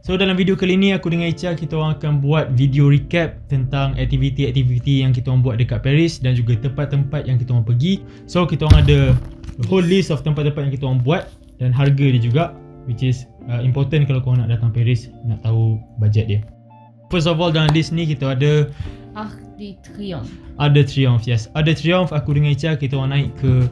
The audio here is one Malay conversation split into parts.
So dalam video kali ni aku dengan Icha kita orang akan buat video recap tentang aktiviti-aktiviti yang kita orang buat dekat Paris dan juga tempat-tempat yang kita orang pergi. So kita orang ada a whole list of tempat-tempat yang kita orang buat dan harga dia juga, which is important kalau korang nak datang Paris, nak tahu bajet dia. First of all, dalam list ni kita ada Arc de Triomphe. Ada Triomphe, yes. Ada Triomphe, aku dengan Icha kita orang naik ke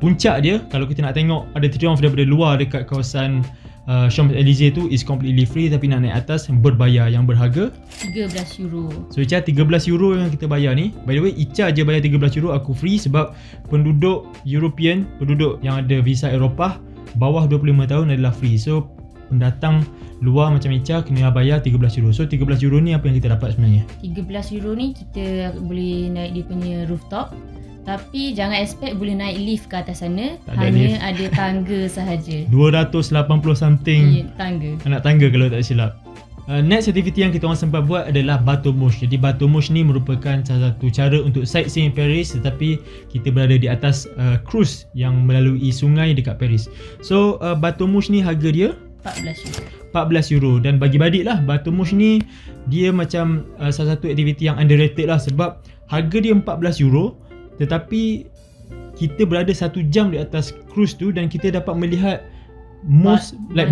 puncak dia. Kalau kita nak tengok ada Triomphe daripada luar dekat kawasan Champs-Élysées tu is completely free, tapi nak naik atas berbayar yang berharga €13. So Icha €13 yang kita bayar ni. By the way, Icha je bayar €13, aku free sebab penduduk European, penduduk yang ada visa Eropah bawah 25 tahun adalah free. So pendatang luar macam Icha kena bayar €13. So €13 ni apa yang kita dapat sebenarnya? €13 ni kita boleh naik dia punya rooftop. Tapi jangan expect boleh naik lift ke atas sana. Hanya ada tangga sahaja. 280 something tangga. anak tangga kalau tak silap. Next activity yang kita orang sempat buat adalah Bateau Mouche. Jadi Bateau Mouche ni merupakan salah satu cara untuk sightseeing Paris, tetapi kita berada di atas cruise yang melalui sungai dekat Paris. So Bateau Mouche ni harga dia €14. Dan bagi badik lah, Bateau Mouche ni dia macam salah satu aktiviti yang underrated lah, sebab harga dia €14, tetapi kita berada 1 jam di atas cruise tu dan kita dapat melihat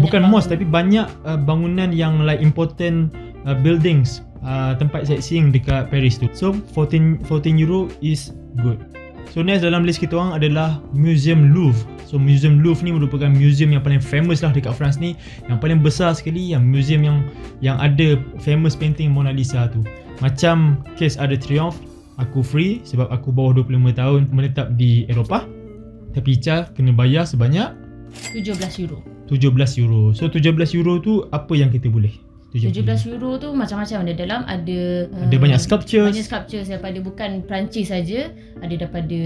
bukan mosque tapi banyak bangunan yang like important buildings, tempat sightseeing dekat Paris tu. So €14 is good. So next dalam list kita orang adalah Museum Louvre. So Museum Louvre ni merupakan museum yang paling famous lah dekat France ni, yang paling besar sekali, yang museum yang ada famous painting Mona Lisa tu. Macam case ada Triomphe, aku free sebab aku bawah 25 tahun menetap di Eropah. Tapi Icha kena bayar sebanyak €17. So €17 tu apa yang kita boleh? €17 tu macam-macam. Ada dalam ada banyak sculptures. Banyak sculptures daripada bukan Perancis saja. Ada daripada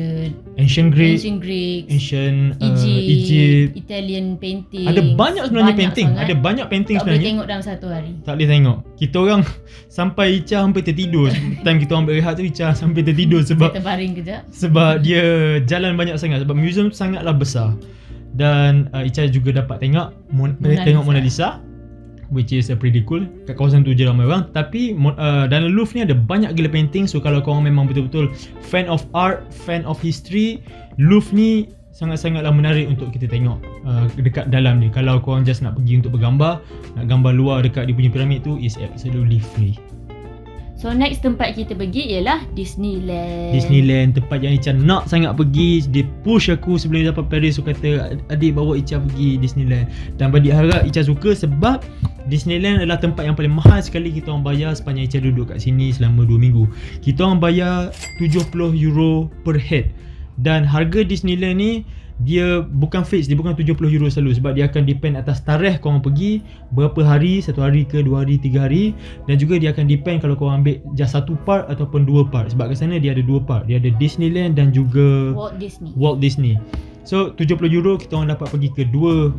Ancient Greek, Ancient Egypt, Italian painting. Ada banyak sebenarnya painting. Sangat. Ada banyak painting tak sebenarnya. boleh tengok dalam satu hari. Tak boleh tengok. Kita orang sampai Icha hampir tertidur. Time kita orang berehat tu Icha sampai tertidur sebab terbaring kejap. Sebab dia jalan banyak sangat, sebab museum tu sangatlah besar. Dan Icha juga dapat tengok Mona Lisa, which is pretty cool. Kat kawasan tu je ramai orang. Tapi dalam Louvre ni ada banyak gila painting. So kalau korang memang betul-betul fan of art, fan of history, Louvre ni sangat-sangatlah menarik untuk kita tengok dekat dalam dia. Kalau korang just nak pergi untuk bergambar, nak gambar luar dekat dia punya piramid tu, is absolutely free. So next tempat kita pergi ialah Disneyland. Disneyland, tempat yang Icha nak sangat pergi. Dia push aku sebelum dapat Paris. So kata, adik bawa Icha pergi Disneyland. Dan badik harap Icha suka sebab Disneyland adalah tempat yang paling mahal sekali kita orang bayar sepanjang Icha duduk kat sini selama 2 minggu. Kita orang bayar €70 per head. Dan harga Disneyland ni dia bukan fix, dia bukan €70 selalu, sebab dia akan depend atas tarikh korang pergi, berapa hari, 1 hari ke 2 hari, 3 hari. Dan juga dia akan depend kalau korang ambil just 1 part ataupun 2 part. Sebab kat sana dia ada 2 part, dia ada Disneyland dan juga Walt Disney. So €70 kita orang dapat pergi ke dua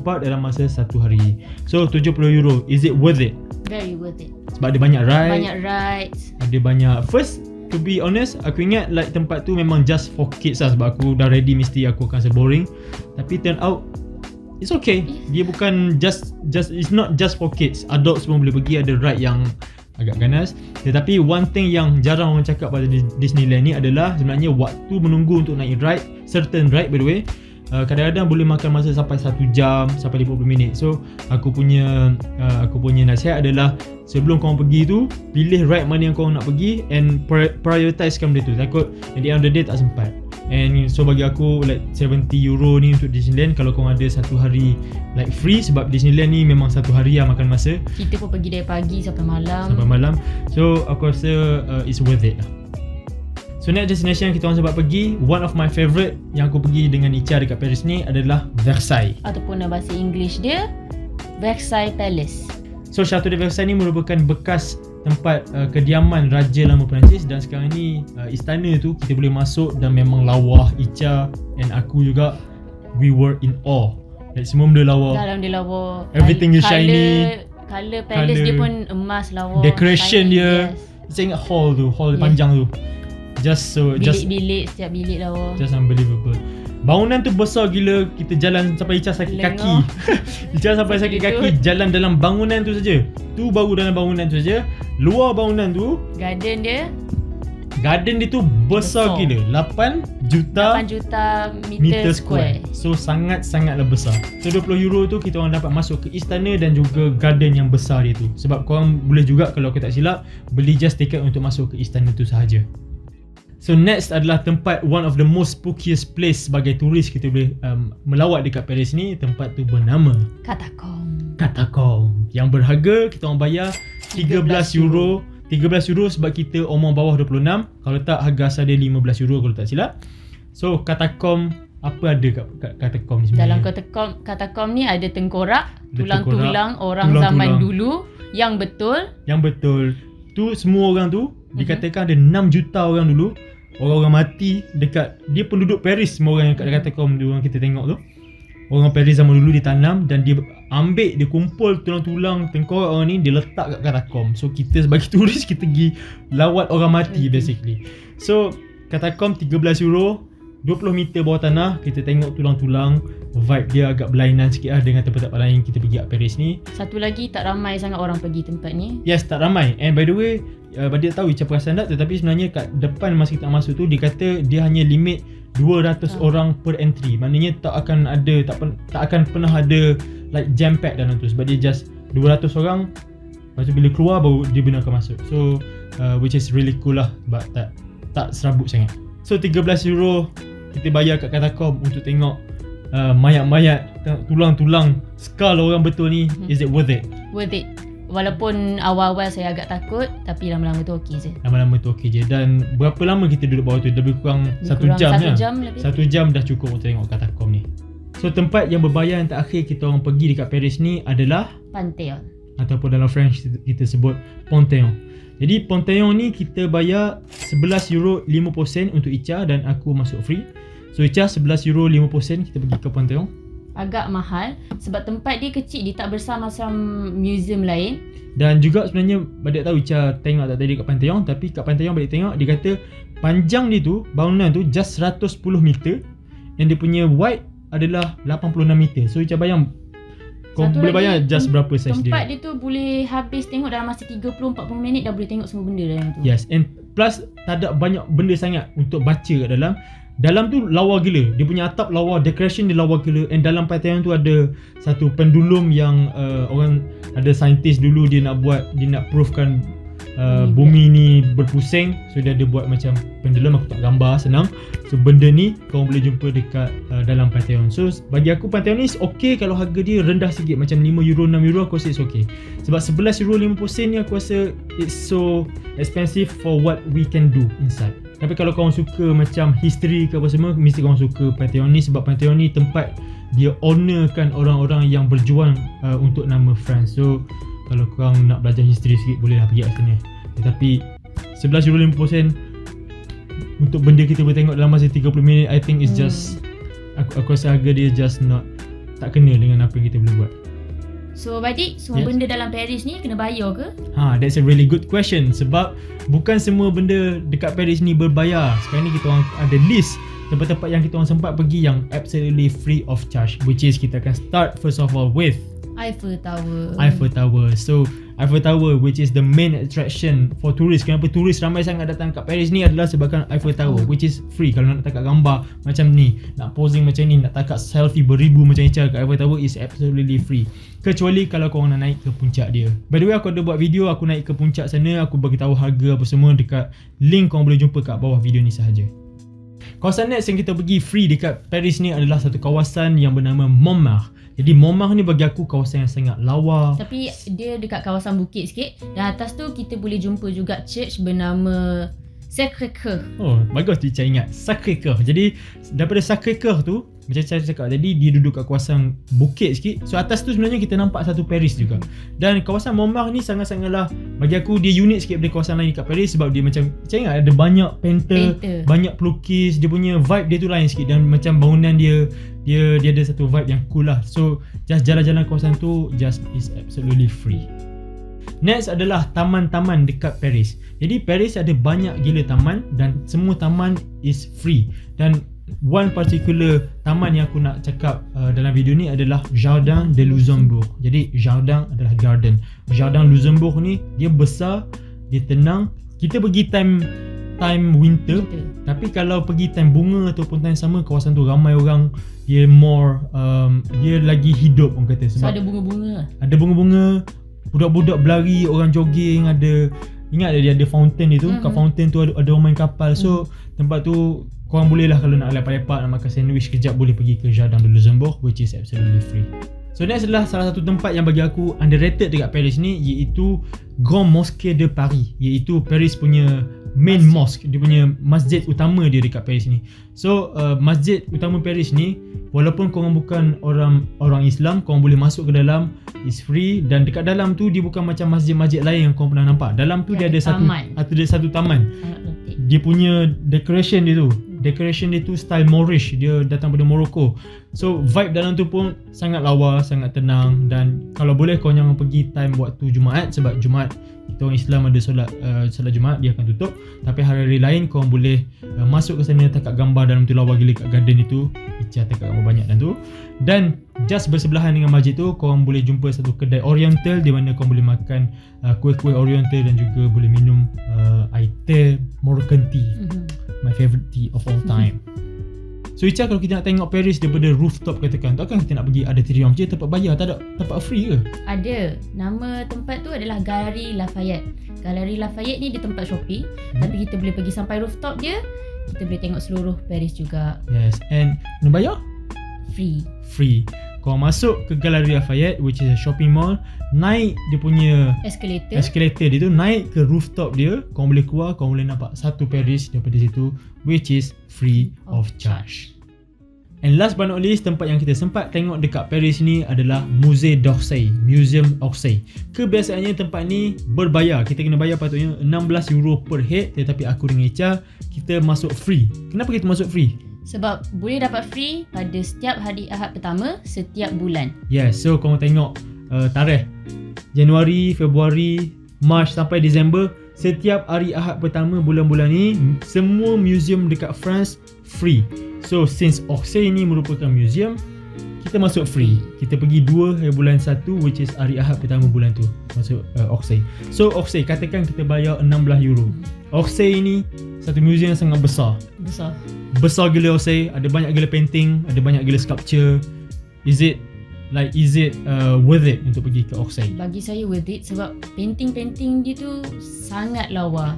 part dalam masa 1 hari. So €70, is it worth it? Very worth it. Sebab ada banyak rides. Ada banyak, first to be honest, aku ingat like tempat tu memang just for kids lah, sebab aku dah ready mesti aku akan boring. Tapi turn out it's okay. Dia bukan just it's not just for kids. Adults pun boleh pergi, ada ride yang agak ganas. Tetapi one thing yang jarang orang cakap pada Disneyland ni adalah sebenarnya waktu menunggu untuk naik ride, certain ride by the way, kadang-kadang boleh makan masa sampai 1 jam sampai 50 minit. So aku punya nasihat adalah sebelum korang pergi tu, pilih ride mana yang korang nak pergi and prioritisekan benda tu. Takut at the end of the day tak sempat. And so bagi aku like €70 ni untuk Disneyland kalau korang ada 1 hari like free, sebab Disneyland ni memang 1 hari lah makan masa. Kita pun pergi dari pagi sampai malam. So aku rasa it's worth it lah. So next destination kita orang sempat pergi, one of my favourite yang aku pergi dengan Icha dekat Paris ni adalah Versailles. Ataupun dalam bahasa English dia Versailles Palace. So Chateau de Versailles ni merupakan bekas tempat kediaman Raja lama Perancis. Dan sekarang ni istana tu kita boleh masuk dan memang lawa. Icha and aku juga, we were in awe. Like semua benda lawa. Dalam dia lawa. Everything is shiny. Colour palace dia pun emas lawa. Decoration shiny, dia. Saya ingat hall panjang tu. Setiap bilik lawa. Just unbelievable. Bangunan tu besar gila, kita jalan sampai Ica sakit kaki. Ica sampai sakit kaki jalan dalam bangunan tu saja. Tu baru dalam bangunan tu saja. Luar bangunan tu, garden dia tu besar gila. 8 juta meter square. So sangat-sangatlah besar. So €20 tu kita orang dapat masuk ke istana dan juga garden yang besar dia tu. Sebab korang boleh juga, kalau aku tak silap, beli just tiket untuk masuk ke istana tu sahaja. So next adalah tempat one of the most spookiest place sebagai turis kita boleh melawat dekat Paris ni. Tempat tu bernama Catacomb. Yang berharga kita orang bayar €13. €13 sebab kita umur bawah 26. Kalau tak, harga asal dia €15 kalau tak silap. So Catacomb, apa ada kat Catacomb ni sebenarnya? Dalam Catacomb ni ada tengkorak, tulang-tulang orang zaman dulu yang betul. Tu semua orang tu dikatakan ada 6 juta orang dulu. Orang-orang mati dekat, dia penduduk Paris, semua orang yang kat Catacomb tu yang kita tengok tu. Orang Paris zaman dulu ditanam dan dia ambil, dia kumpul tulang-tulang tengkorak orang ni, dia letak kat Catacomb. So kita sebagai turis, kita pergi lawat orang mati basically. So Catacomb €13, 20 meter bawah tanah, kita tengok tulang-tulang. Vibe dia agak berlainan sikit lah dengan tempat-tempat lain kita pergi kat Paris ni. Satu lagi, tak ramai sangat orang pergi tempat ni. Yes, tak ramai. And by the way, Badia tahu Ica perasan tak, tetapi sebenarnya kat depan masa kita masuk tu, dia kata dia hanya limit 200 orang per entry. Maknanya tak akan pernah ada like jam pack dalam tu, sebab dia just 200 orang. Lepas tu bila keluar baru dia benarkan masuk. So which is really cool lah, sebab tak serabut sangat. So €13 kita bayar kat Catacomb untuk tengok mayat-mayat, tulang-tulang, skull orang betul ni. Is it worth it? Worth it. Walaupun awal-awal saya agak takut, tapi lama-lama tu okey je. Dan berapa lama kita duduk bawah tu? Lebih kurang 1 jam lah. 1 jam dah cukup untuk tengok Catacomb ni. So tempat yang berbayar yang terakhir kita orang pergi dekat Paris ni adalah Panthéon, ataupun dalam French kita sebut Panthéon. Jadi Panthéon ni kita bayar €11 50 untuk Ica dan aku masuk free. So Ica €11 50 kita pergi ke Panthéon. Agak mahal sebab tempat dia kecil, dia tak besar macam museum lain. Dan juga sebenarnya Badak tahu Ica tengok tak tadi kat Panthéon, tapi kat Panthéon Badak tengok dia kata panjang dia tu, bangunan tu just 110 meter and dia punya wide adalah 86 meter. So Ica bayang kau boleh bayar just berapa size dia. Tempat dia tu boleh habis tengok dalam masa 30-40 minit dah boleh tengok semua benda dalam tu. Yes, and plus tak ada banyak benda sangat untuk baca kat dalam. Dalam tu lawa gila. Dia punya atap lawa, decoration dia lawa gila. And dalam Panthéon tu ada satu pendulum yang orang, ada saintis dulu dia nak proofkan bumi ni berpusing. So dia ada buat macam pendulum, aku tak gambar senang. So benda ni kau boleh jumpa dekat dalam Panthéon. So bagi aku Panthéon ni okay kalau harga dia rendah sikit, macam €5, €6 aku rasa it's okay. Sebab €11 50 ni aku rasa it's so expensive for what we can do inside. Tapi kalau korang suka macam history ke apa semua, mesti korang suka Panthéon ni, sebab Panthéon ni tempat dia honourkan orang-orang yang berjuang untuk nama France. So kalau korang nak belajar history sikit, bolehlah pergi kat sana. Tetapi €11 50 untuk benda kita boleh tengok dalam masa 30 minit, I think it's just aku rasa harga dia just tak kena dengan apa yang kita boleh buat. So Badik, semua benda dalam Paris ni kena bayar ke? That's a really good question. Sebab bukan semua benda dekat Paris ni berbayar. Sekarang ni kita orang ada list tempat-tempat yang kita orang sempat pergi yang absolutely free of charge, which is kita akan start first of all with Eiffel Tower. So Eiffel Tower, which is the main attraction for tourists. Kenapa tourists ramai sangat datang kat Paris ni adalah sebabkan Eiffel Tower, which is free. Kalau nak takat gambar macam ni, nak posing macam ni, nak takat selfie beribu macam Ica kat Eiffel Tower, is absolutely free. Kecuali kalau korang nak naik ke puncak dia. By the way, aku ada buat video aku naik ke puncak sana, aku bagi tahu harga apa semua dekat link, korang boleh jumpa kat bawah video ni sahaja. Kawasan next yang kita pergi free dekat Paris ni adalah satu kawasan yang bernama Montmartre. Jadi Montmartre ni bagi aku kawasan yang sangat lawa. Tapi dia dekat kawasan bukit sikit. Dan atas tu kita boleh jumpa juga church bernama Sacré-Cœur. Oh, bagus tu Ica ingat. Sacré-Cœur. Jadi daripada Sacré-Cœur tu, macam saya cakap tadi, dia duduk kat kawasan bukit sikit. So atas tu sebenarnya kita nampak satu Paris juga. Dan kawasan Montmartre ni sangat-sangatlah, bagi aku dia unik sikit daripada kawasan lain kat Paris. Sebab dia macam, saya ingat ada banyak painter, banyak pelukis. Dia punya vibe dia tu lain sikit. Dan macam bangunan dia ada satu vibe yang cool lah. So just jalan-jalan kawasan tu just is absolutely free. Next adalah taman-taman dekat Paris. Jadi Paris ada banyak gila taman dan semua taman is free. Dan one particular taman yang aku nak cakap dalam video ni adalah Jardin de Luxembourg. Jadi jardin adalah garden. Jardin Luxembourg ni dia besar, dia tenang. Kita pergi time winter. Tapi kalau pergi time bunga ataupun time summer, kawasan tu ramai orang, dia more dia lagi hidup orang kata, sebab so ada bunga-bunga. Ada bunga-bunga, budak-budak berlari, orang jogging, ingat dia ada fountain itu. Kat fountain tu ada orang main kapal. So tempat tu korang boleh lah, kalau nak lepak-lepak, nak makan sandwich kejap, boleh pergi ke Jardin de Luxembourg, which is absolutely free. So next adalah salah satu tempat yang bagi aku underrated dekat Paris ni, iaitu Grand Mosquée de Paris, iaitu Paris punya main mosque, dia punya masjid utama dia dekat Paris ni. So masjid utama Paris ni, walaupun korang bukan orang Islam, korang boleh masuk ke dalam, is free. Dan dekat dalam tu dia bukan macam masjid-masjid lain yang korang pernah nampak. Dalam tu dia ada satu taman. Dia punya decoration dia tu style Moorish, dia datang dari Morocco. So vibe dalam tu pun sangat lawa, sangat tenang. Dan kalau boleh kau jangan pergi time waktu Jumaat, sebab Jumaat kita orang Islam ada solat Jumaat, dia akan tutup. Tapi hari-hari lain kau boleh masuk ke sana, takat gambar dalam tu, lawa gila kat garden itu. Icah takat gambar banyak dalam tu. Dan just bersebelahan dengan masjid tu, korang boleh jumpa satu kedai oriental di mana korang boleh makan kuih-kuih oriental dan juga boleh minum air teh Moroccan tea. My favorite tea of all time. So Icha, kalau kita nak tengok Paris daripada rooftop katakan, takkan kita nak pergi auditorium je, tempat bayar, tak ada tempat free ke? Ada. Nama tempat tu adalah Galerie Lafayette. Galerie Lafayette ni dia tempat shopping, tapi kita boleh pergi sampai rooftop dia, kita boleh tengok seluruh Paris juga. Yes, and kena bayar? Free. Kau masuk ke Galerie Lafayette, which is a shopping mall, naik dia punya escalator dia tu, naik ke rooftop dia, kau boleh keluar, kau boleh nampak satu Paris daripada situ, which is free of charge. And last but not least, tempat yang kita sempat tengok dekat Paris ni adalah Musée d'Orsay, Museum Orsay. Kebiasaannya tempat ni berbayar, kita kena bayar patutnya €16 per head, tetapi aku dengan Icha, kita masuk free. Kenapa kita masuk free? Sebab boleh dapat free pada setiap hari Ahad pertama setiap bulan. Yes, so korang tengok tarikh Januari, Februari, Mac sampai Disember, setiap hari Ahad pertama bulan-bulan ni, semua museum dekat France free. So since Orsay ni merupakan museum, kita masuk free. Kita pergi 2 hari bulan 1, which is hari Ahad pertama bulan tu, masuk Orsay. So Orsay, katakan kita bayar €16. Orsay ni satu museum yang sangat besar gila Orsay, ada banyak gila painting, ada banyak gila sculpture. Is it worth it untuk pergi ke Orsay? Bagi saya worth it, sebab painting dia tu sangat lawa.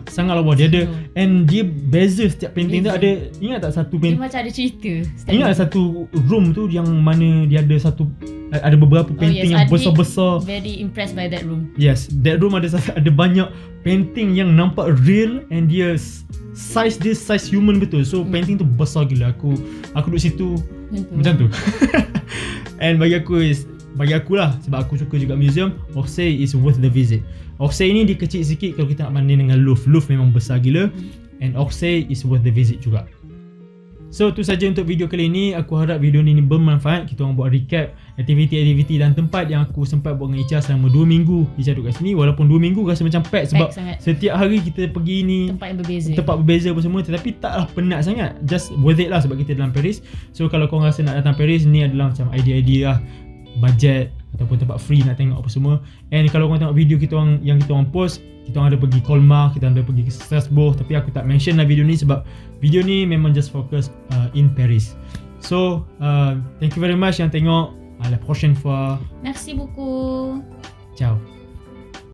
Dia ada, and dia beza setiap painting tu. Ada, ingat tak satu painting, dia macam ada cerita. Ingat satu room tu yang mana dia ada beberapa painting yang besar-besar. Very impressed by that room. Yes, that room ada banyak painting yang nampak real, and dia size human betul. So painting tu besar gila. Aku duduk situ macam tu. And bagi aku lah, sebab aku suka juga museum, Orsay is worth the visit. Orsay ni dia kecil sikit kalau kita nak banding dengan Louvre. Louvre memang besar gila, and Orsay is worth the visit juga. So tu saja untuk video kali ini. Aku harap video ni bermanfaat. Kita orang buat recap aktiviti-aktiviti dan tempat yang aku sempat buat dengan Icha selama 2 minggu Icha duduk kat sini. Walaupun 2 minggu rasa macam pack, sebab setiap hari kita pergi ni tempat berbeza apa semua, tetapi taklah penat sangat. Just worth it lah sebab kita dalam Paris. So kalau korang rasa nak datang Paris, ni adalah macam idea-idea lah, budget ataupun tempat free nak tengok apa semua. And kalau korang tengok video kita orang yang kita orang post, kita orang ada pergi Colmar, kita ada pergi ke Strasbourg, tapi aku tak mention lah video ni sebab video ni memang just focus in Paris. So thank you very much yang tengok. À la prochaine fois. Merci beaucoup. Ciao.